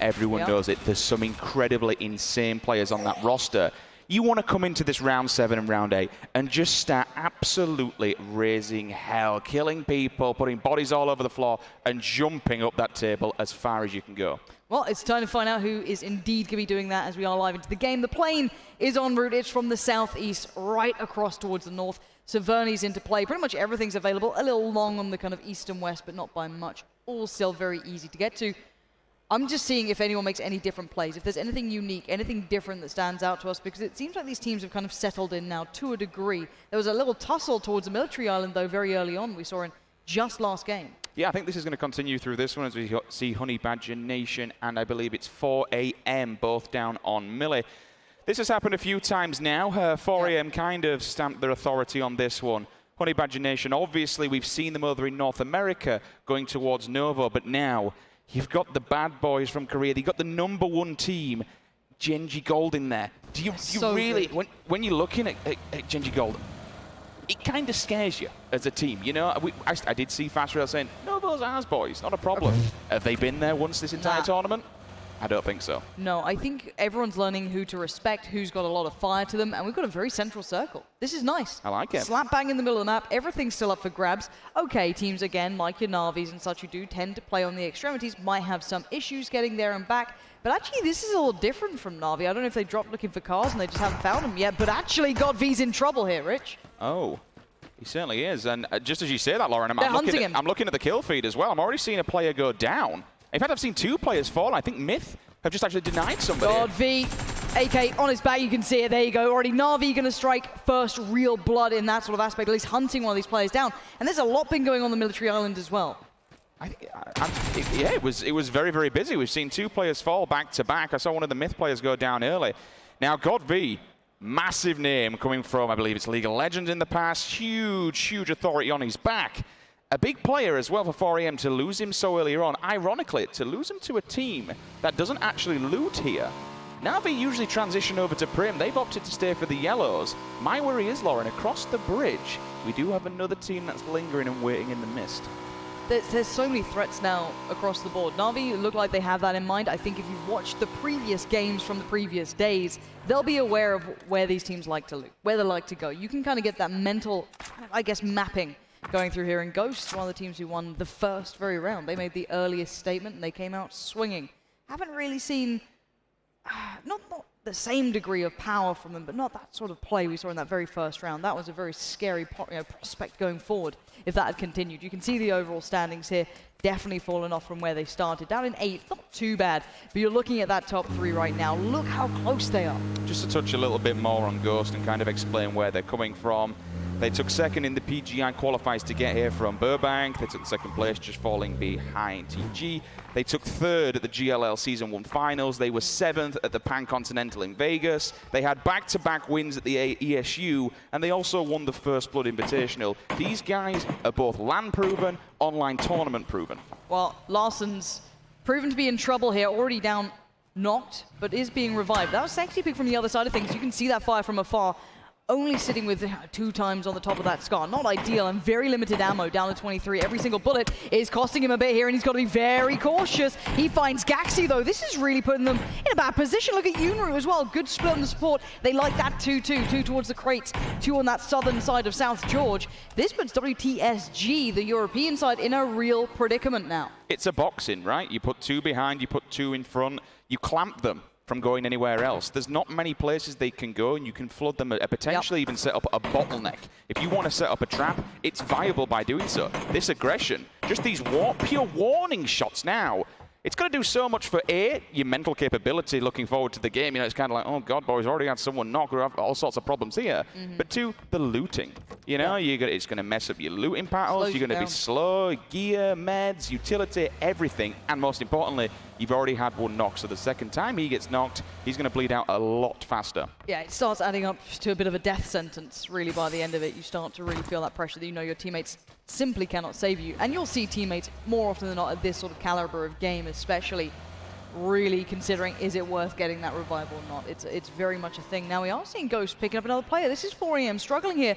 Everyone knows it. There's some incredibly insane players on that roster. You want to come into this round 7 and round 8 and just start absolutely raising hell, killing people, putting bodies all over the floor, and jumping up that table as far as you can go. Well, it's time to find out who is indeed going to be doing that as we are live into the game. The plane is en route. It's from the southeast right across towards the north. Saverni's into play. Pretty much everything's available. A little long on the kind of east and west, but not by much. All still very easy to get to. I'm just seeing if anyone makes any different plays, if there's anything unique, anything different that stands out to us, because it seems like these teams have kind of settled in now to a degree. There was a little tussle towards the military island, though, very early on, we saw in just last game. Yeah, I think this is going to continue through this one as we see Honey Badger Nation, and I believe it's 4 a.m. both down on Millie. This has happened a few times now. 4 a.m. kind of stamped their authority on this one. Honey Badger Nation, obviously, we've seen them over in North America going towards Novo, but now you've got the bad boys from Korea. You've got the #1 team, Genji Gold, in there. Do you really, when you're looking at Genji Gold, it kind of scares you as a team. You know, I did see Fast Rail saying, no, those ours boys, not a problem. Have they been there once this entire tournament? I don't think so. No, I think everyone's learning who to respect, who's got a lot of fire to them, and we've got a very central circle. This is nice. I like it. Slap bang in the middle of the map, everything's still up for grabs. Okay, teams, again, like your Navis and such who do tend to play on the extremities, might have some issues getting there and back, but actually this is a little different from Na'Vi. I don't know if they dropped looking for cars and they just haven't found them yet, but actually GodV's in trouble here, Rich. Oh. He certainly is, and just as you say that, Lauren, I'm looking at the kill feed as well. I'm already seeing a player go down. In fact, I've seen 2 players fall. I think Myth have just actually denied somebody. GodV, AK on his back, you can see it, there you go. Already Na'Vi going to strike first real blood in that sort of aspect, at least hunting one of these players down. And there's a lot been going on the military island as well. Yeah, it was very, very busy. We've seen 2 players fall back to back. I saw one of the Myth players go down early. Now, GodV, massive name coming from, I believe it's League of Legends in the past. Huge, huge authority on his back. A big player as well for 4 a.m. to lose him so earlier on. Ironically, to lose him to a team that doesn't actually loot here. Na'Vi usually transition over to Prim. They've opted to stay for the Yellows. My worry is, Lauren, across the bridge, we do have another team that's lingering and waiting in the mist. There's so many threats now across the board. Na'Vi look like they have that in mind. I think if you've watched the previous games from the previous days, they'll be aware of where these teams like to loot, where they like to go. You can kind of get that mental, I guess, mapping going through here. And Ghosts, one of the teams who won the first very round, they made the earliest statement and they came out swinging. Haven't really seen, not the same degree of power from them, but not that sort of play we saw in that very first round. That was a very scary prospect going forward if that had continued. You can see the overall standings here definitely fallen off from where they started. Down in 8th, not too bad, but you're looking at that top 3 right now. Look how close they are. Just to touch a little bit more on Ghost and kind of explain where they're coming from. They took 2nd in the PGI qualifiers to get here from Burbank. They took 2nd place, just falling behind TG. They took 3rd at the GLL Season 1 finals. They were 7th at the Pan-Continental in Vegas. They had back-to-back wins at the ESU, and they also won the First Blood Invitational. These guys are both LAN-proven, online tournament-proven. Well, Larsson's proven to be in trouble here, already down, knocked, but is being revived. That was sexy pick from the other side of things. You can see that fire from afar. Only sitting with 2 times on the top of that scar. Not ideal, and very limited ammo down to 23. Every single bullet is costing him a bit here, and he's got to be very cautious. He finds Gaxi, though. This is really putting them in a bad position. Look at Yunru as well. Good split on the support. They like that 2-2. 2 towards the crates, 2 on that southern side of South George. This puts WTSG, the European side, in a real predicament now. It's a boxing, right? You put 2 behind, you put 2 in front, you clamp them from going anywhere else. There's not many places they can go, and you can flood them, potentially even set up a bottleneck. If you want to set up a trap, it's viable by doing so. This aggression, just these pure warning shots now, it's going to do so much for A, your mental capability looking forward to the game. You know, it's kind of like, oh God, boys, already had someone knock, we have all sorts of problems here. But 2, the looting. You know, it's going to mess up your looting battles. You're going to be slow, gear, meds, utility, everything. And most importantly, you've already had 1 knock, so the second time he gets knocked, he's going to bleed out a lot faster. Yeah, it starts adding up to a bit of a death sentence, really, by the end of it. You start to really feel that pressure that you know your teammates simply cannot save you. And you'll see teammates more often than not at this sort of caliber of game, especially really considering, is it worth getting that revival or not? It's very much a thing. Now we are seeing Ghost picking up another player. This is 4 a.m. struggling here.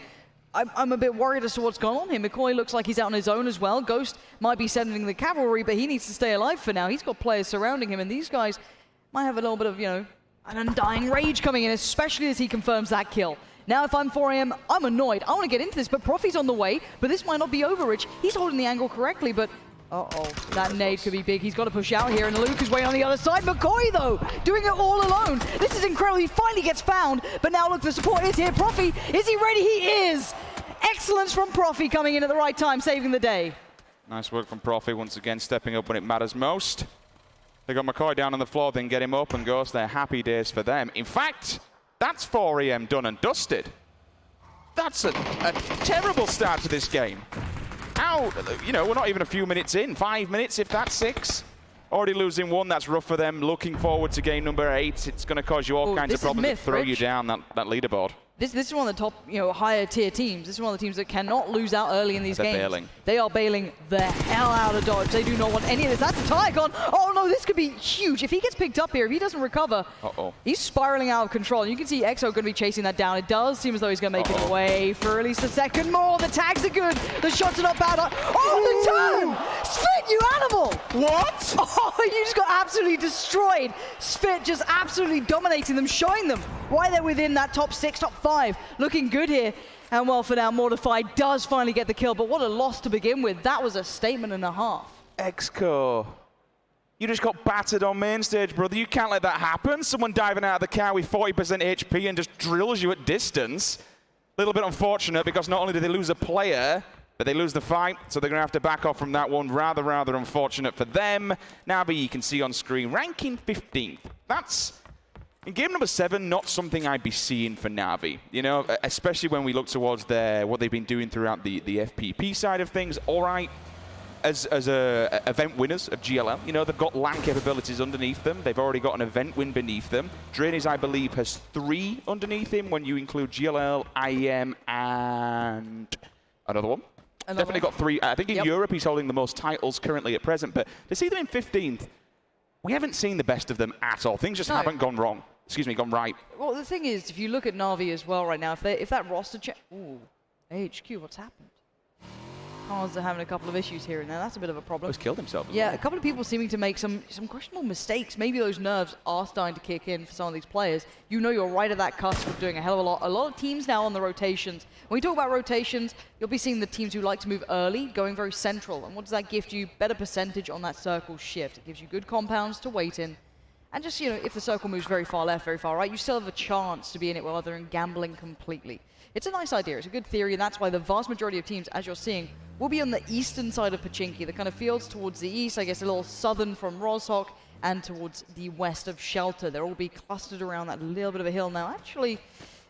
I'm a bit worried as to what's gone on here. McCoy looks like he's out on his own as well. Ghost might be sending the cavalry, but he needs to stay alive for now. He's got players surrounding him, and these guys might have a little bit of, an undying rage coming in, especially as he confirms that kill. Now, if I'm 4AM, I'm annoyed. I want to get into this, but Profi's on the way, but this might not be over, Rich. He's holding the angle correctly, but uh-oh, that nade could be big. He's got to push out here, and Luke is waiting on the other side. McCoy, though, doing it all alone. This is incredible. He finally gets found, but now look, the support is here. Profi, is he ready? He is! Excellence from Profi coming in at the right time, saving the day. Nice work from Profi, once again, stepping up when it matters most. They got McCoy down on the floor, then get him up, and Ghost, they're happy days for them. In fact, that's 4AM done and dusted. That's a terrible start to this game. How, we're not even a few minutes in. 5 minutes, if that's 6. Already losing 1, that's rough for them. Looking forward to game number 8. It's going to cause you all kinds of problems to throw you down that leaderboard. This is one of the top, higher tier teams. This is one of the teams that cannot lose out early in these games. Bailing. They are bailing the hell out of Dodge. They do not want any of this. That's a tire gone. Oh no, this could be huge. If he gets picked up here, if he doesn't recover, he's spiraling out of control. And you can see EXO going to be chasing that down. It does seem as though he's going to make it away for at least a second more. The tags are good. The shots are not bad. Oh, the turn! Spit, you animal! What? Oh, you just got absolutely destroyed. Spit just absolutely dominating them, showing them why they're within that top 6, top 5. Looking good here. And well, for now, Mortified does finally get the kill, but what a loss to begin with. That was a statement and a half. Exco, you just got battered on main stage, brother. You can't let that happen. Someone diving out of the car with 40% HP and just drills you at distance. A little bit unfortunate because not only did they lose a player, but they lose the fight, so they're going to have to back off from that one. Rather unfortunate for them. Navi, you can see on screen, ranking 15th. That's, in game number 7, not something I'd be seeing for Navi. Especially when we look towards what they've been doing throughout the FPP side of things. All right, as event winners of GLL, they've got LAN capabilities underneath them. They've already got an event win beneath them. Drainage, I believe, has 3 underneath him when you include GLL, IEM, and another one. Definitely got 3. I think in Europe he's holding the most titles currently at present, but to see them in 15th, we haven't seen the best of them at all. Things just haven't gone wrong. Excuse me, gone right. Well, the thing is, if you look at Na'Vi as well right now, if that roster check... Ooh, AHQ, what's happened? Cars are having a couple of issues here and there. That's a bit of a problem. He's killed himself. Yeah, a couple of people seeming to make some questionable mistakes. Maybe those nerves are starting to kick in for some of these players. You're right at that cusp of doing a hell of a lot. A lot of teams now on the rotations. When we talk about rotations, you'll be seeing the teams who like to move early, going very central. And what does that gift you? Better percentage on that circle shift. It gives you good compounds to wait in. And just, if the circle moves very far left, very far right, you still have a chance to be in it rather than gambling completely. It's a nice idea. It's a good theory, and that's why the vast majority of teams, as you're seeing, will be on the eastern side of Pochinki, the kind of fields towards the east, I guess a little southern from Rozhok, and towards the west of Shelter. They'll all be clustered around that little bit of a hill now. Actually,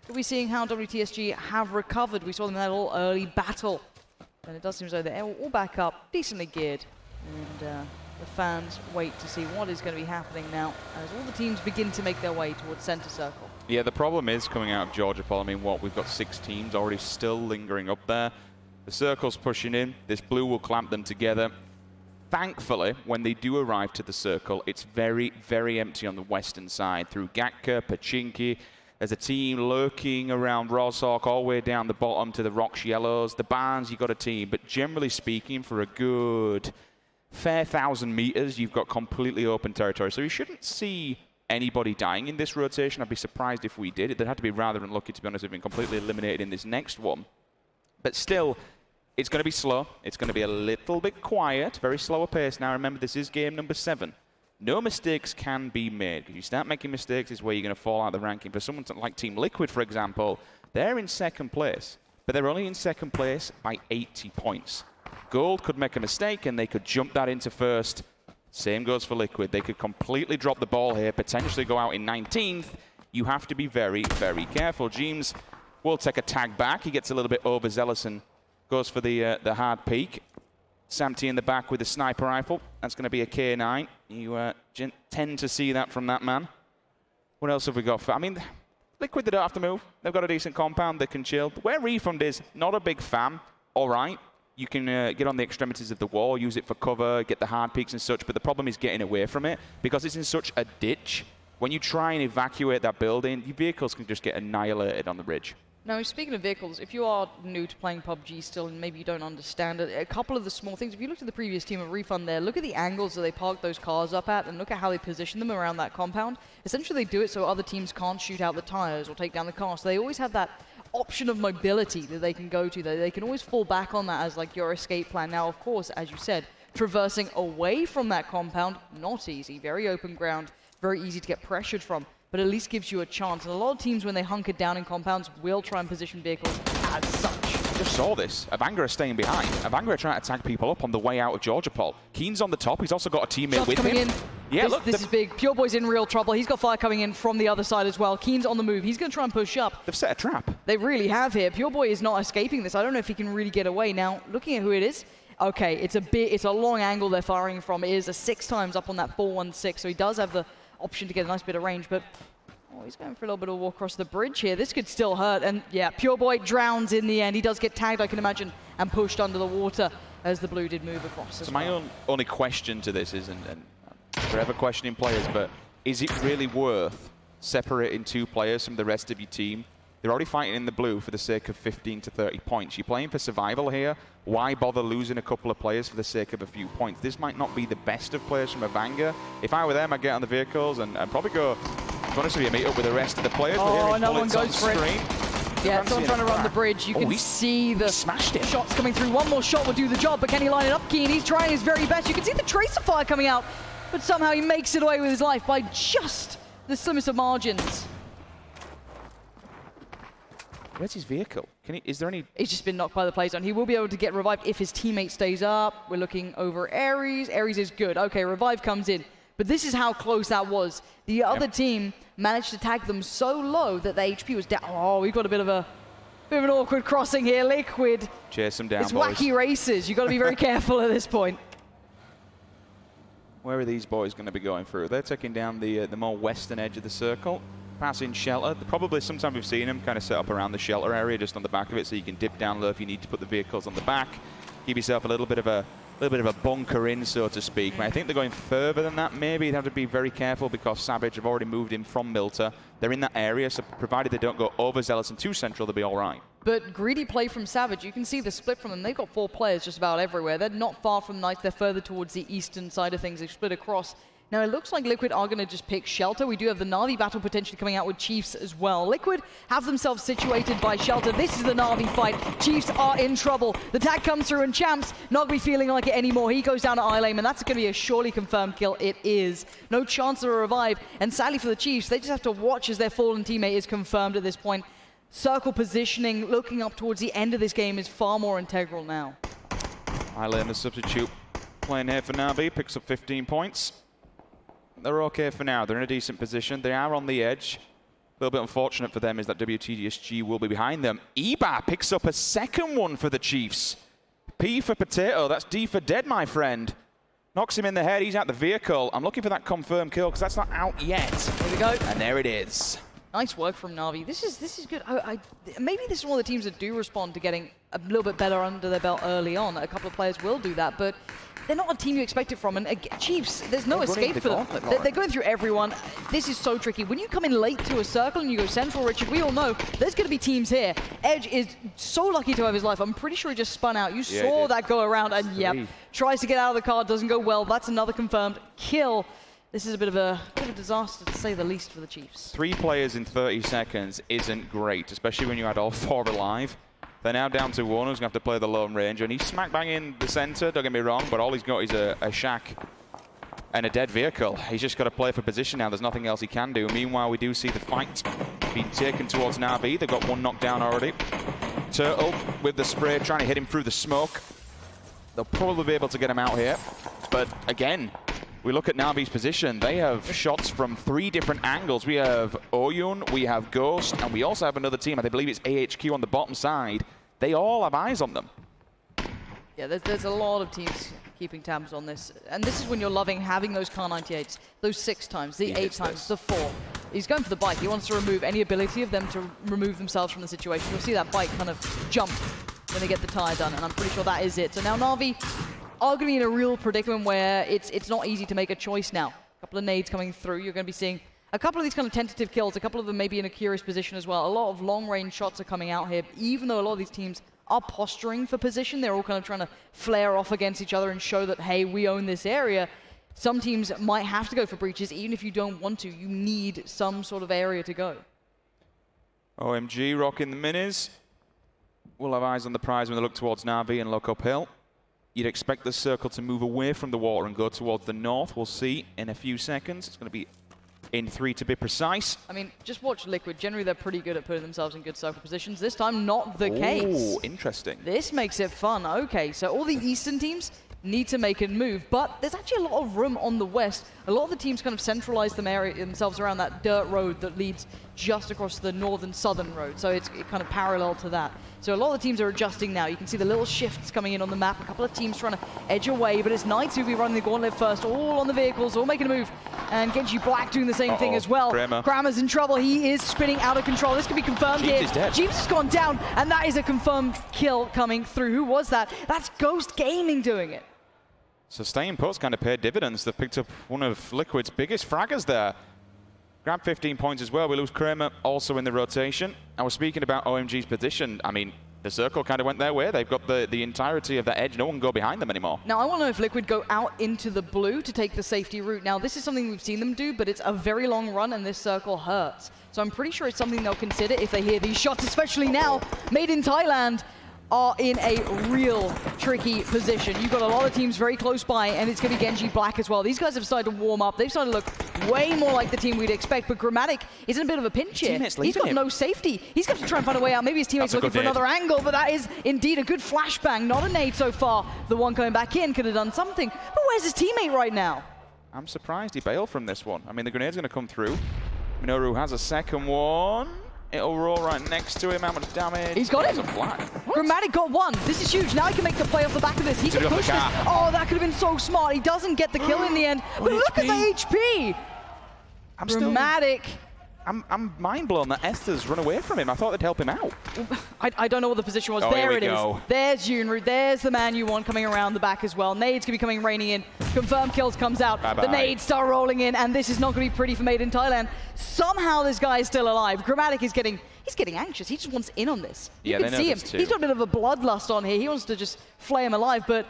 we'll be seeing how WTSG have recovered. We saw them in that little early battle, and it does seem as though they're all back up, decently geared, and the fans wait to see what is going to be happening now as all the teams begin to make their way towards center circle. Yeah, the problem is coming out of Georgia, Paul. I mean, we've got 6 teams already still lingering up there. The circle's pushing in. This blue will clamp them together. Thankfully, when they do arrive to the circle, it's very, very empty on the western side. Through Gatka, Pochinki, there's a team lurking around Rozhok, all the way down the bottom to the Rocks Yellows. The Barns, you've got a team. But generally speaking, for a good fair 1,000 meters, you've got completely open territory. So you shouldn't see anybody dying in this rotation. I'd be surprised if we did. They'd have to be rather unlucky, to be honest, if we've been completely eliminated in this next one. But still, it's going to be slow. It's going to be a little bit quiet, very slower pace. Now, remember, this is game number 7. No mistakes can be made. If you start making mistakes, is where you're going to fall out of the ranking. For someone like Team Liquid, for example, they're in 2nd place, but they're only in 2nd place by 80 points. Gold could make a mistake, and they could jump that into 1st. Same goes for Liquid. They could completely drop the ball here, potentially go out in 19th. You have to be very, very careful. James will take a tag back. He gets a little bit overzealous and goes for the hard peek. Sam T in the back with the sniper rifle. That's going to be a K9. You tend to see that from that man. What else have we got? I mean, Liquid, they don't have to move. They've got a decent compound. They can chill. Where Refund is, not a big fan. All right. You can get on the extremities of the wall, use it for cover, get the hard peaks and such, but the problem is getting away from it because it's in such a ditch. When you try and evacuate that building, your vehicles can just get annihilated on the ridge. Now, speaking of vehicles, if you are new to playing PUBG still and maybe you don't understand it, a couple of the small things, if you look at the previous team of Refund there, look at the angles that they park those cars up at and look at how they position them around that compound. Essentially, they do it so other teams can't shoot out the tires or take down the car. So they always have that option of mobility that they can go to. They can always fall back on that as like your escape plan. Now, of course, as you said, traversing away from that compound, not easy. Very open ground, very easy to get pressured from. But at least gives you a chance. And a lot of teams, when they hunker down in compounds, will try and position vehicles as such. Just saw this. Avanga are staying behind. Avanga are trying to tag people up on the way out of Georgia Pol. Keen's on the top. He's also got a teammate Shots with coming him. In. Yeah, this is big. Pure Boy's in real trouble. He's got fire coming in from the other side as well. Keen's on the move. He's going to try and push up. They've set a trap. They really have here. Pure Boy is not escaping this. I don't know if he can really get away. Now, looking at who it is, okay, it's a long angle they're firing from. It is a 6 times up on that 416, so he does have the option to get a nice bit of range, but he's going for a little bit of a walk across the bridge here. This could still hurt, and yeah, Pure Boy drowns in the end. He does get tagged, I can imagine, and pushed under the water as the blue did move across as well. My only question to this is, and forever questioning players, but is it really worth separating 2 players from the rest of your team? They're already fighting in the blue for the sake of 15 to 30 points. You're playing for survival here. Why bother losing a couple of players for the sake of a few points? This might not be the best of players from Avanga. If I were them, I'd get on the vehicles and probably go, honestly, meet up with the rest of the players. Oh, no one goes for it. Yeah, someone trying to run the bridge. You can he see the smashed it. Shots coming through. One more shot will do the job, but can he line it up? Keen, he's trying his very best. You can see the tracer fire coming out, but somehow he makes it away with his life by just the slimmest of margins. Where's his vehicle? Is there any... He's just been knocked by the play zone. He will be able to get revived if his teammate stays up. We're looking over Ares. Ares is good. Okay, revive comes in. But this is how close that was. The other team managed to tag them so low that the HP was down. Oh, we've got a bit of an awkward crossing here. Liquid. Chase them down, It's boys. wacky races. You've got to be very careful at this point. Where are these boys going to be going through? They're taking down the more western edge of the circle. Passing shelter. Probably sometime we've seen them kind of set up around the shelter area, just on the back of it, so you can dip down low if you need to put the vehicles on the back. Give yourself a little bit of a bunker in, so to speak. But I think they're going further than that. Maybe they have to be very careful because Savage have already moved in from Milta. They're in that area, so provided they don't go overzealous and too central, they'll be all right. But greedy play from Savage. You can see the split from them. They've got 4 players just about everywhere. They're not far from Knights. They're further towards the eastern side of things. They've split across. Now, it looks like Liquid are going to just pick Shelter. We do have the Na'Vi battle potentially coming out with Chiefs as well. Liquid have themselves situated by Shelter. This is the Na'Vi fight. Chiefs are in trouble. The tag comes through, and Champs not be feeling like it anymore. He goes down to I-Lane, and that's going to be a surely confirmed kill. It is. No chance of a revive. And sadly for the Chiefs, they just have to watch as their fallen teammate is confirmed at this point. Circle positioning, looking up towards the end of this game is far more integral now. I-Lane, the substitute, playing here for Na'Vi, picks up 15 points. They're okay for now. They're in a decent position. They are on the edge. A little bit unfortunate for them is that WTSG will be behind them. Eba picks up a second one for the Chiefs. P for potato. That's D for dead, my friend. Knocks him in the head. He's out the vehicle. I'm looking for that confirmed kill because that's not out yet. Here we go. And there it is. Nice work from Na'Vi. This is good. Maybe this is one of the teams that do respond to getting a little bit better under their belt early on. A couple of players will do that, but they're not a team you expect it from. And Chiefs, there's no escape for them. They're going through everyone. This is so tricky. When you come in late to a circle and you go central, Richard, we all know there's going to be teams here. Edge is so lucky to have his life. I'm pretty sure he just spun out. You saw that go around, and yep, tries to get out of the car, doesn't go well. That's another confirmed kill. This is a bit of a disaster, to say the least, for the Chiefs. 3 players in 30 seconds isn't great, especially when you had all 4 alive. They're now down to 1 who's going to have to play the Lone Ranger, and he's smack bang in the center, don't get me wrong, but all he's got is a shack and a dead vehicle. He's just got to play for position now. There's nothing else he can do. Meanwhile, we do see the fight being taken towards Na'Vi. They've got 1 knockdown already. Turtle with the spray, trying to hit him through the smoke. They'll probably be able to get him out here, but again, we look at Na'Vi's position. They have shots from 3 different angles. We have Oyun, we have Ghost, and we also have another team. I believe it's AHQ on the bottom side. They all have eyes on them. Yeah, there's a lot of teams keeping tabs on this. And this is when you're loving having those Car 98s, those 6 times, the 8 times, the 4. He's going for the bike. He wants to remove any ability of them to remove themselves from the situation. You'll see that bike kind of jump when they get the tire done, and I'm pretty sure that is it. So now Na'Vi are going to be in a real predicament where it's not easy to make a choice now. A couple of nades coming through. You're going to be seeing a couple of these kind of tentative kills, a couple of them maybe in a curious position as well. A lot of long-range shots are coming out here, even though a lot of these teams are posturing for position. They're all kind of trying to flare off against each other and show that, hey, we own this area. Some teams might have to go for breaches, even if you don't want to. You need some sort of area to go. OMG rocking the minis. We'll have eyes on the prize when they look towards Na'Vi and look uphill. You'd expect the circle to move away from the water and go towards the north. We'll see in a few seconds. It's going to be in 3 to be precise. I mean, just watch Liquid. Generally, they're pretty good at putting themselves in good circle positions. This time, not the case. Oh, interesting. This makes it fun. Okay, so all the Eastern teams need to make a move, but there's actually a lot of room on the West. A lot of the teams kind of centralize themselves around that dirt road that leads just across the northern-southern road, so it's kind of parallel to that. So a lot of the teams are adjusting now. You can see the little shifts coming in on the map. A couple of teams trying to edge away, but it's Knights who'll be running the gauntlet first, all on the vehicles, all making a move. And Genji Black doing the same thing as well. Grammar's in trouble. He is spinning out of control. This could be confirmed here. Jeeps has gone down, and that is a confirmed kill coming through. Who was that? That's Ghost Gaming doing it. So staying put's kind of paid dividends. They've picked up one of Liquid's biggest fraggers there. Grabbed 15 points as well. We lose Kramer also in the rotation. I was speaking about OMG's position. I mean, the circle kind of went their way. They've got the entirety of that edge. No one can go behind them anymore. Now, I want to know if Liquid go out into the blue to take the safety route. Now, this is something we've seen them do, but it's a very long run, and this circle hurts. So I'm pretty sure it's something they'll consider if they hear these shots, especially now. Made in Thailand are in a real tricky position. You've got a lot of teams very close by, and it's going to be Genji Black as well. These guys have started to warm up. They've started to look way more like the team we'd expect, but Grammatic is in a bit of a pinch here. He's got no safety. He's got to try and find a way out. Maybe his teammate's looking for another angle, but that is indeed a good flashbang. Not a nade so far. The one coming back in could have done something, but where's his teammate right now? I'm surprised he bailed from this one. I mean, the grenade's going to come through. Minoru has a second one. It'll roll right next to him. How much damage? He's got it. Grammatic got one. This is huge. Now he can make the play off the back of this. He can push this. Oh, that could have been so smart. He doesn't get the kill in the end. But look at the HP. Grammatic. I'm mind blown that Esther's run away from him. I thought they'd help him out. I don't know what the position was. Oh, there it is. There's Yunru. There's the man you want coming around the back as well. Nade's going to be coming raining in. Confirmed kills comes out. The nades start rolling in, and this is not going to be pretty for Made in Thailand. Somehow this guy is still alive. Grammatic is getting anxious. He just wants in on this. You can see him. He's got a bit of a bloodlust on here. He wants to just flay him alive, but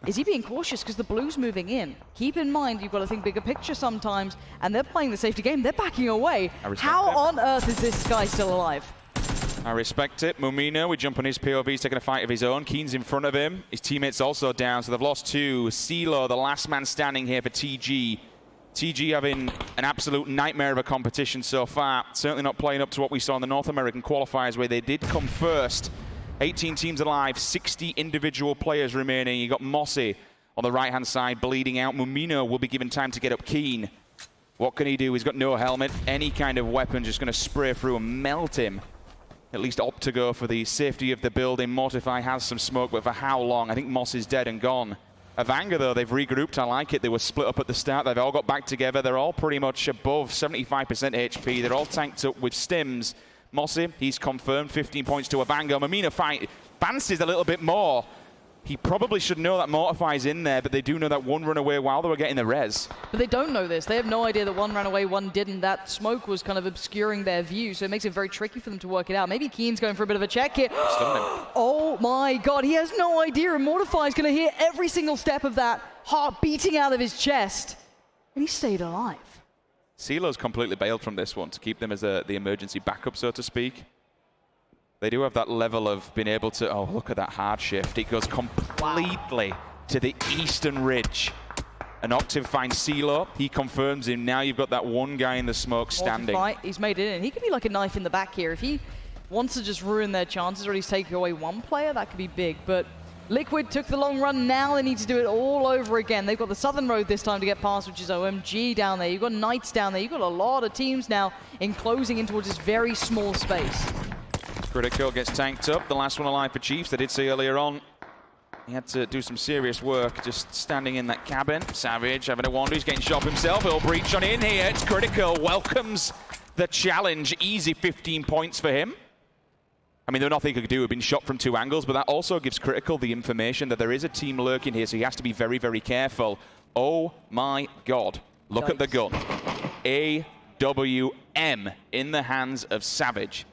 is he being cautious because the blue's moving in? Keep in mind, you've got to think bigger picture sometimes, and they're playing the safety game. They're backing away. How on earth is this guy still alive? I respect it. Mumina, we jump on his POV, he's taking a fight of his own. Keen's in front of him. His teammate's also down, so they've lost two. CeeLo, the last man standing here for TG. TG having an absolute nightmare of a competition so far. Certainly not playing up to what we saw in the North American qualifiers, where they did come first. 18 teams alive, 60 individual players remaining. You got Mossy on the right-hand side bleeding out. Mumino will be given time to get up. Keen, what can he do? He's got no helmet. Any kind of weapon just going to spray through and melt him. At least opt to go for the safety of the building. Mortify has some smoke, but for how long? I think Moss is dead and gone. Avanga, though, they've regrouped. I like it. They were split up at the start. They've all got back together. They're all pretty much above 75% HP. They're all tanked up with stims. Mossy, he's confirmed, 15 points to Avanga. Mamina fancies a little bit more. He probably should know that Mortify's in there, but they do know that one ran away while they were getting the res. But they don't know this. They have no idea that one ran away, one didn't. That smoke was kind of obscuring their view, so it makes it very tricky for them to work it out. Maybe Keen's going for a bit of a check here. Oh my god, he has no idea, and Mortify's going to hear every single step of that heart beating out of his chest. And he stayed alive. CeeLo's completely bailed from this one to keep them as the emergency backup, so to speak. They do have that level of being able to, oh, look at that hard shift. It goes completely to the eastern ridge. An Octave finds CeeLo. He confirms him. Now you've got that one guy in the smoke standing. He's made it in. He could be like a knife in the back here. If he wants to just ruin their chances or at least take away one player, that could be big. But Liquid took the long run. Now they need to do it all over again. They've got the southern road this time to get past, which is OMG down there. You've got Knights down there. You've got a lot of teams now enclosing in towards this very small space. Critical gets tanked up. The last one alive for Chiefs. They did see earlier on he had to do some serious work just standing in that cabin. Savage having a wander. He's getting shot himself. He'll breach on in here. It's Critical. Welcomes the challenge. Easy 15 points for him. I mean, there was nothing he could do. He'd been shot from two angles, but that also gives Critical the information that there is a team lurking here, so he has to be very, very careful. Oh my god. Look at the gun. A WM in the hands of Savage.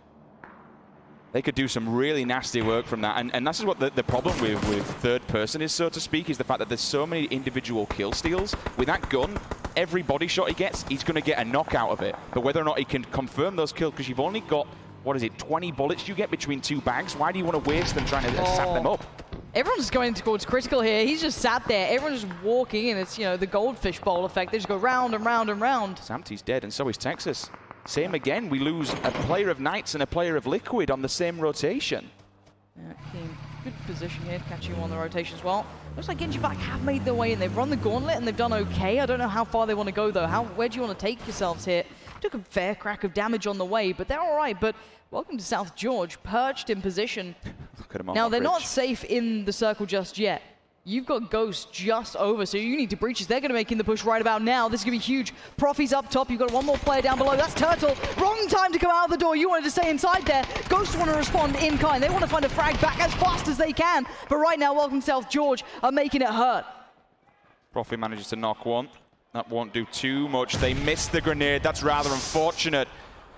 They could do some really nasty work from that. And this is what the problem with third person is, so to speak, is the fact that there's so many individual kill steals. With that gun, every body shot he gets, he's going to get a knock out of it. But whether or not he can confirm those kills, because you've only got, what is it, 20 bullets you get between 2 bags? Why do you want to waste them trying to sap them up? Everyone's just going towards critical here. He's just sat there. Everyone's just walking, and it's, you know, the goldfish bowl effect. They just go round and round and round. Samty's dead, and so is Texas. Same again. We lose a player of Knights and a player of Liquid on the same rotation. Yeah, Keen. Good position here to catch you on the rotation as well. Looks like Genji Black have made their way in. They've run the gauntlet, and they've done okay. I don't know how far they want to go, though. Where do you want to take yourselves here? Took a fair crack of damage on the way, but they're all right. But welcome to South George, perched in position. Look at him on now, that they're bridge. not safe in the circle just yet. You've got Ghost just over, so you need to breaches. They're going to make in the push right about now. This is going to be huge. Profi's up top. You've got one more player down below. That's Turtle. Wrong time to come out of the door. You wanted to stay inside there. Ghost want to respond in kind. They want to find a frag back as fast as they can. But right now, welcome South George are making it hurt. Profi manages to knock one. That won't do too much. They missed the grenade. That's rather unfortunate.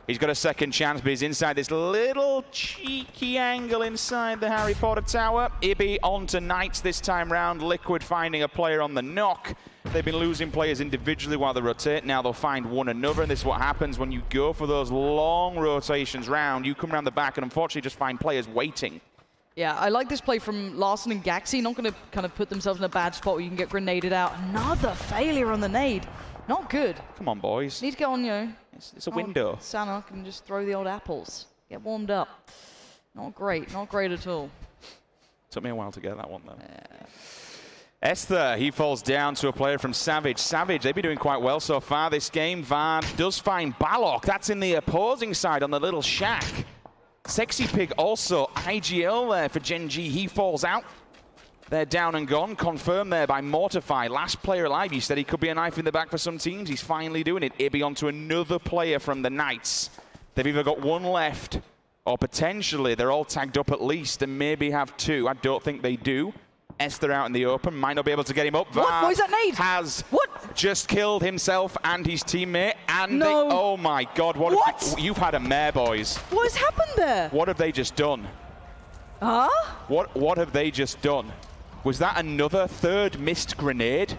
He's got a second chance, but he's inside this little cheeky angle inside the Harry Potter Tower. Ibby on to Knights this time round. Liquid finding a player on the knock. They've been losing players individually while they rotate. Now they'll find one another, and this is what happens when you go for those long rotations round. You come around the back and unfortunately just find players waiting. Yeah, I like this play from Larson and Gaxi. Not going to kind of put themselves in a bad spot where you can get grenaded out. Another failure on the nade. Not good. Come on, boys. Need to get on, you know. It's a window. Sanok can just throw the old apples. Get warmed up. Not great. Not great at all. Took me a while to get that one, though. Esther, he falls down to a player from Savage. Savage, they've been doing quite well so far this game. Vard does find Balok. That's in the opposing side on the little shack. Sexy Pig also. IGL there for Genji. He falls out. They're down and gone. Confirmed there by Mortify. Last player alive. You said he could be a knife in the back for some teams. He's finally doing it. Ibby onto another player from the Knights. They've either got one left or potentially they're all tagged up at least and maybe have 2. I don't think they do. Esther out in the open. Might not be able to get him up. What? What is that nade? Has what? Just killed himself and his teammate. And no. oh my God. What? You've had a mare, boys. What has happened there? What have they just done? Huh? What have they just done? Was that another third missed grenade?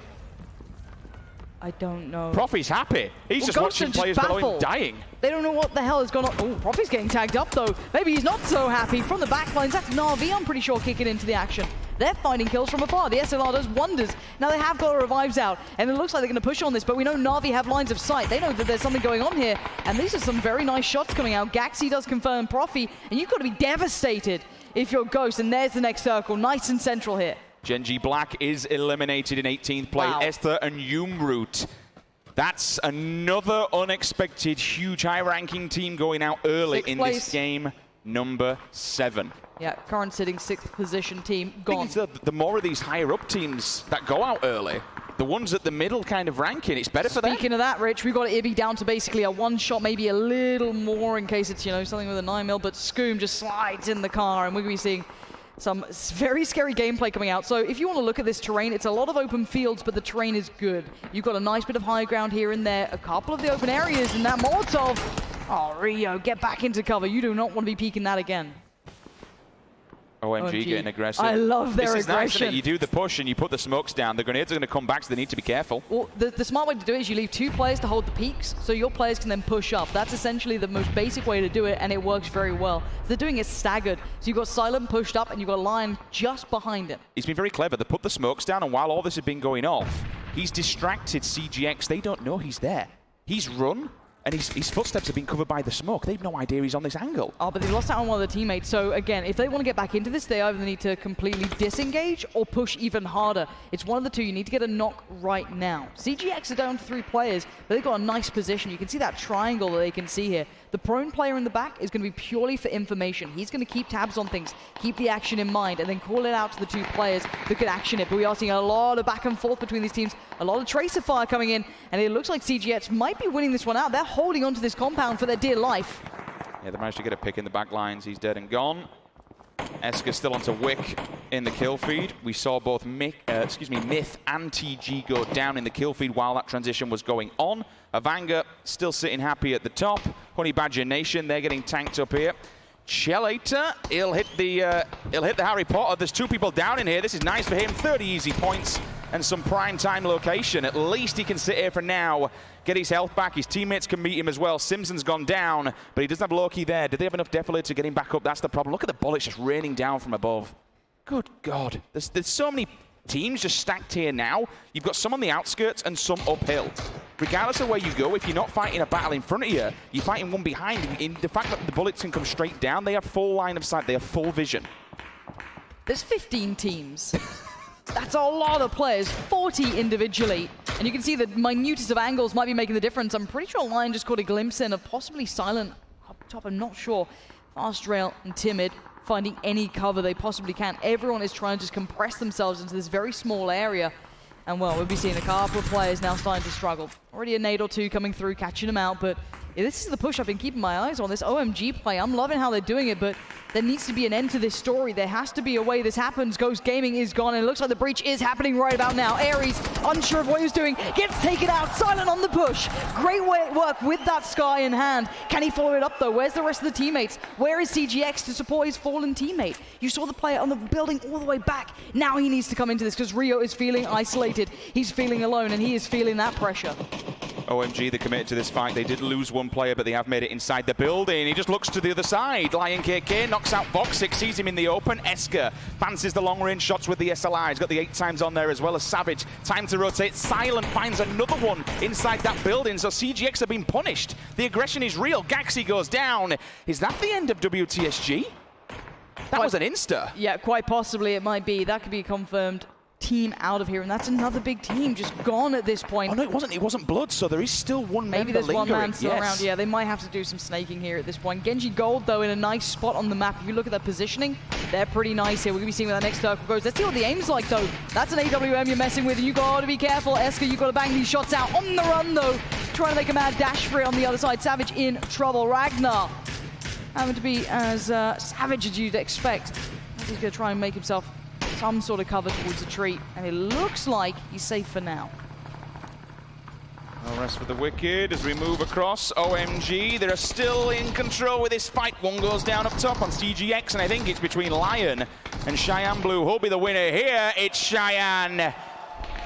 I don't know. Profi's happy. He's just watching players below him dying. They don't know what the hell is going on. Oh, Profi's getting tagged up though. Maybe he's not so happy. From the backlines, that's Na'Vi, I'm pretty sure, kicking into the action. They're finding kills from afar. The SLR does wonders. Now they have got revives out, and it looks like they're going to push on this, but we know Na'Vi have lines of sight. They know that there's something going on here, and these are some very nice shots coming out. Gaxi does confirm Profi, and you've got to be devastated if you're Ghost, and there's the next circle. Nice and central here. Genji Black is eliminated in 18th place. Wow. Esther and Yumroot. That's another unexpected, huge, high-ranking team going out early in this game, number 7. Yeah, current sitting 6th position team gone. The more of these higher-up teams that go out early, the ones at the middle kind of ranking, it's better for them. Speaking of that, Rich, we've got Ibby down to basically a 1-shot, maybe a little more in case it's, you know, something with a 9mm, but Scoom just slides in the car, and we're going to be seeing some very scary gameplay coming out. So if you want to look at this terrain, it's a lot of open fields, but the terrain is good. You've got a nice bit of high ground here and there, a couple of the open areas, and that Molotov. Oh, Rio, get back into cover. You do not want to be peeking that again. OMG getting aggressive. I love their aggression. This is nice, isn't it? You do the push and you put the smokes down. The grenades are going to come back, so they need to be careful. Well, the smart way to do it is you leave 2 players to hold the peaks, so your players can then push up. That's essentially the most basic way to do it, and it works very well. They're doing it staggered. So you've got Silent pushed up, and you've got Lion just behind him. He's been very clever. They put the smokes down, and while all this has been going off, he's distracted CGX. They don't know he's there. He's run, and his footsteps have been covered by the smoke. They have no idea he's on this angle. Oh, but they've lost out on one of their teammates. So again, if they want to get back into this, they either need to completely disengage or push even harder. It's one of the two. You need to get a knock right now. CGX are down to 3 players, but they've got a nice position. You can see that triangle that they can see here. The prone player in the back is going to be purely for information. He's going to keep tabs on things, keep the action in mind, and then call it out to the 2 players that could action it. But we are seeing a lot of back and forth between these teams, a lot of tracer fire coming in, and it looks like CGX might be winning this one out. They're holding onto this compound for their dear life. Yeah, they managed to get a pick in the back lines. He's dead and gone. Esker still onto Wick in the kill feed. We saw both Myth and TG go down in the kill feed while that transition was going on. Avanga still sitting happy at the top. Honey Badger Nation, they're getting tanked up here. Chelator, he'll hit the Harry Potter. There's 2 people down in here. This is nice for him. 30 easy points and some prime time location. At least he can sit here for now, get his health back. His teammates can meet him as well. Simpson's gone down, but he doesn't have Loki there. Did they have enough Defilade to get him back up? That's the problem. Look at the bullets just raining down from above. Good God. There's so many teams just stacked here now. You've got some on the outskirts and some uphill. Regardless of where you go, if you're not fighting a battle in front of you, you're fighting one behind. In the fact that the bullets can come straight down, they have full line of sight. They have full vision. There's 15 teams. That's a lot of players, 40 individually. And you can see the minutest of angles might be making the difference. I'm pretty sure Lion just caught a glimpse in of possibly Silent up top. I'm not sure. Fast Rail and Timid finding any cover they possibly can. Everyone is trying to just compress themselves into this very small area. And well, we'll be seeing a couple of players now starting to struggle. Already a nade or 2 coming through, catching them out, but yeah, this is the push I've been keeping my eyes on, this OMG play. I'm loving how they're doing it, but there needs to be an end to this story. There has to be a way this happens. Ghost Gaming is gone, and it looks like the breach is happening right about now. Ares, unsure of what he was doing, gets taken out. Silent on the push. Great work with that Sky in hand. Can he follow it up, though? Where's the rest of the teammates? Where is CGX to support his fallen teammate? You saw the player on the building all the way back. Now he needs to come into this, because Rio is feeling isolated. He's feeling alone, and he is feeling that pressure. OMG, they're committed to this fight. They did lose one player, but they have made it inside the building. He just looks to the other side. Lion KK knocks out Voxic, sees him in the open. Esker fancies the long-range shots with the SLI. He's got the 8 times on there as well as Savage. Time to rotate. Silent finds another one inside that building, so CGX have been punished. The aggression is real. Gaxi goes down. Is that the end of WTSG? That was an insta. Yeah, quite possibly it might be. That could be confirmed. Team out of here, and that's another big team just gone at this point. Oh no, it wasn't Blood, so there is still one member Maybe there's lingering. one man still around. Yeah, they might have to do some snaking here at this point. Genji Gold, though, in a nice spot on the map. If you look at their positioning, they're pretty nice here. We're gonna be seeing where that next circle goes. Let's see what the aim's like, though. That's an AWM you're messing with, and you gotta be careful. Esker, you gotta bang these shots out on the run, though. Trying to make a mad dash for it on the other side. Savage in trouble. Ragnar having to be as savage as you'd expect. He's gonna try and make himself some sort of cover towards the tree, and it looks like he's safe for now. No rest for the Wicked as we move across. OMG, they're still in control with this fight. One goes down up top on CGX, and I think it's between Lion and Cheyenne Blue. Who'll be the winner here? It's Cheyenne.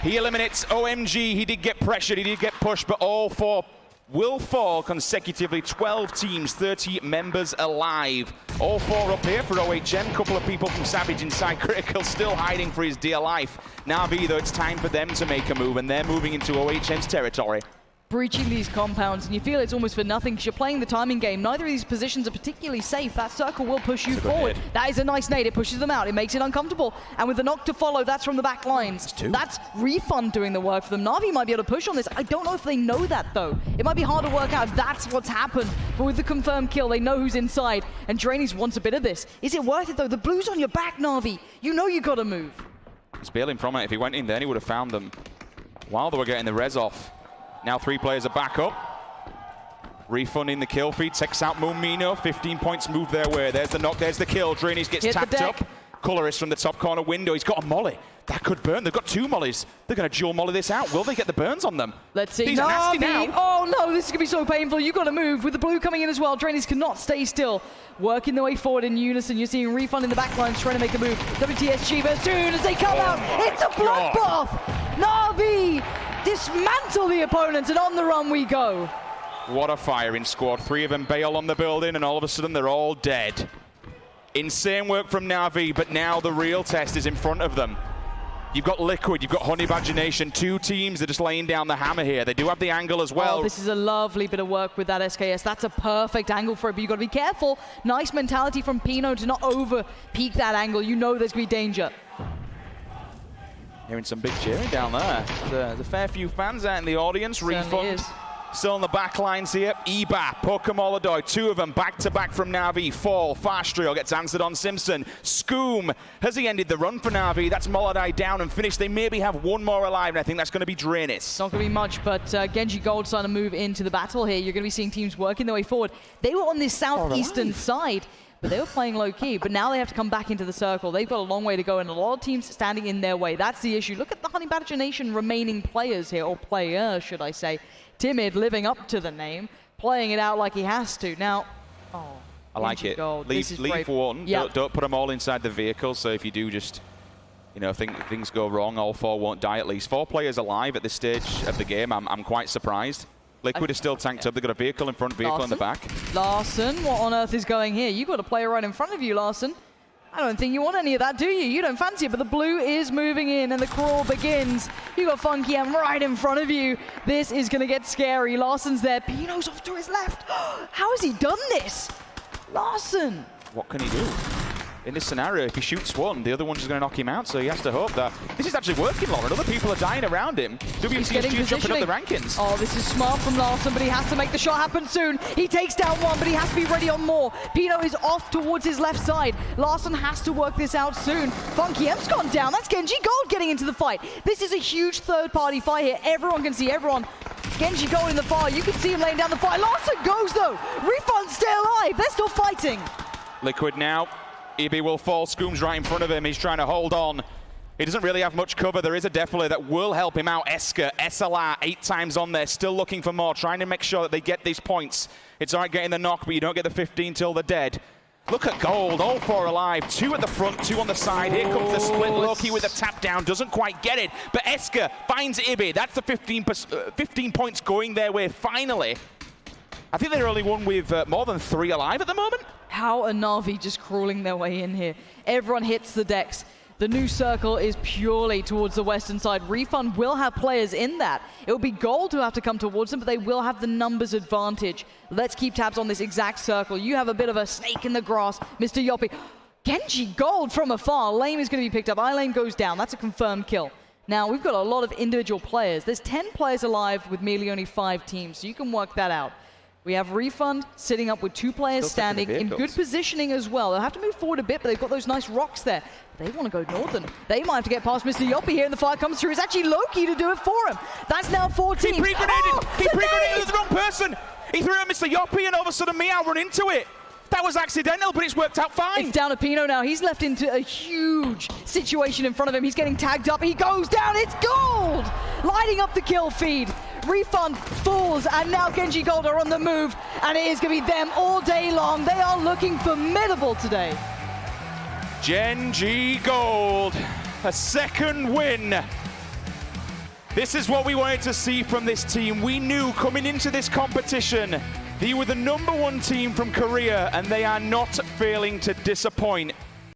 He eliminates OMG. He did get pressured, he did get pushed, but all 4 will fall consecutively. 12 teams, 30 members alive. All 4 up here for OHM. Couple of people from Savage inside Critical still hiding for his dear life. Na'Vi, though, it's time for them to make a move, and they're moving into OHM's territory. Breaching these compounds, and you feel it's almost for nothing because you're playing the timing game. Neither of these positions are particularly safe. That circle will push you forward. That is a nice nade. It pushes them out. It makes it uncomfortable. And with the knock to follow, that's from the back lines. That's Refund doing the work for them. Na'Vi might be able to push on this. I don't know if they know that, though. It might be hard to work out if that's what's happened. But with the confirmed kill, they know who's inside. And Drainies wants a bit of this. Is it worth it, though? The blue's on your back, Na'Vi. You know you got to move. He's bailing from it. If he went in there, he would have found them while they were getting the res off. Now 3 players are back up. Refunding the kill feed, takes out Mumino. 15 points moved their way. There's the knock, there's the kill. Drainies gets tapped up. Colorist from the top corner window. He's got a molly. That could burn. They've got 2 mollies. They're going to dual molly this out. Will they get the burns on them? Let's see. These are nasty now. Oh no, this is going to be so painful. You've got to move. With the blue coming in as well, Drainies cannot stay still. Working their way forward in unison. You're seeing Refund in the back lines trying to make the move. WTSG, but as soon as they come out, it's a bloodbath. Na'Vi dismantle the opponents, and on the run we go. What a firing squad. 3 of them bail on the building, and all of a sudden they're all dead. Insane work from Na'Vi, but now the real test is in front of them. You've got Liquid, you've got Honey Badger Nation, 2 teams that are just laying down the hammer here. They do have the angle as well. Oh, this is a lovely bit of work with that SKS. That's a perfect angle for it, but you've got to be careful. Nice mentality from Pino to not over-peak that angle. You know there's going to be danger. Hearing some big cheering down there. There's a fair few fans out in the audience. Refund still on the back lines here. Eba, Pokemolodoy, 2 of them back-to-back from Na'Vi. Fall, Fastriel gets answered on Simpson. Scoom, has he ended the run for Na'Vi? That's Molodai down and finished. They maybe have 1 more alive, and I think that's going to be Drainies. Not going to be much, but Genji Gold starting to move into the battle here. You're going to be seeing teams working their way forward. They were on this southeastern side, But they were playing low-key, but now they have to come back into the circle. They've got a long way to go, and a lot of teams standing in their way. That's the issue. Look at the Honey Badger Nation remaining players here, or players, should I say. Timid, living up to the name, playing it out like he has to. Now, I like it. Gold. Leave one. Yep. Don't put them all inside the vehicle, so if you do just, you know, think things go wrong, all 4 won't die at least. 4 players alive at this stage of the game. I'm quite surprised. Liquid is still tanked up. They've got a vehicle in front, vehicle in the back. Larson, what on earth is going here? You've got a player right in front of you, Larson. I don't think you want any of that, do you? You don't fancy it, but the blue is moving in and the crawl begins. You got Funky M right in front of you. This is going to get scary. Larson's there. Pino's off to his left. How has he done this? Larson. What can he do? In this scenario, if he shoots one, the other one's just going to knock him out, so he has to hope that this is actually working, Lauren. Other people are dying around him. WCSG is jumping up the rankings. Oh, this is smart from Larson, but he has to make the shot happen soon. He takes down one, but he has to be ready on more. Pino is off towards his left side. Larson has to work this out soon. Funky M's gone down. That's Genji Gold getting into the fight. This is a huge third-party fight here. Everyone can see everyone. Genji Gold in the fire. You can see him laying down the fight. Larson goes, though. Refund's still alive. They're still fighting. Liquid now. EB will fall. Scoom's right in front of him. He's trying to hold on. He doesn't really have much cover. There is a defile that will help him out. Esker, SLR, 8 times on there. Still looking for more. Trying to make sure that they get these points. It's all right getting the knock, but you don't get the 15 till they're dead. Look at Gold. All 4 alive. 2 at the front, 2 on the side. Here comes the split. Loki with a tap down. Doesn't quite get it. But Esker finds Ibi. That's the 15 points going their way finally. I think they're only one with more than 3 alive at the moment. How are Na'Vi just crawling their way in here? Everyone hits the decks. The new circle is purely towards the western side. Refund will have players in that. It will be Gold who have to come towards them, but they will have the numbers advantage. Let's keep tabs on this exact circle. You have a bit of a snake in the grass, Mr. Yoppie. Genji Gold from afar. Lame is going to be picked up. iLane goes down. That's a confirmed kill. Now, we've got a lot of individual players. There's 10 players alive with merely only 5 teams, so you can work that out. We have Refund sitting up with 2 players standing in good positioning as well. They'll have to move forward a bit, but they've got those nice rocks there. They want to go northern. They might have to get past Mr. Yoppie here, and the fire comes through. It's actually Loki to do it for him. That's now 14. He pre-grenaded! He pre-grenaded the wrong person! He threw at Mr. Yoppie, and all of a sudden Meow run into it. That was accidental, but it's worked out fine. It's down to Pino now. He's left into a huge situation in front of him. He's getting tagged up. He goes down. It's Gold! Lighting up the kill feed. Refund falls, and now Genji Gold are on the move, and it is going to be them all day long. They are looking formidable today. Genji Gold, a second win. This is what we wanted to see from this team. We knew coming into this competition, they were the #1 team from Korea, and they are not failing to disappoint.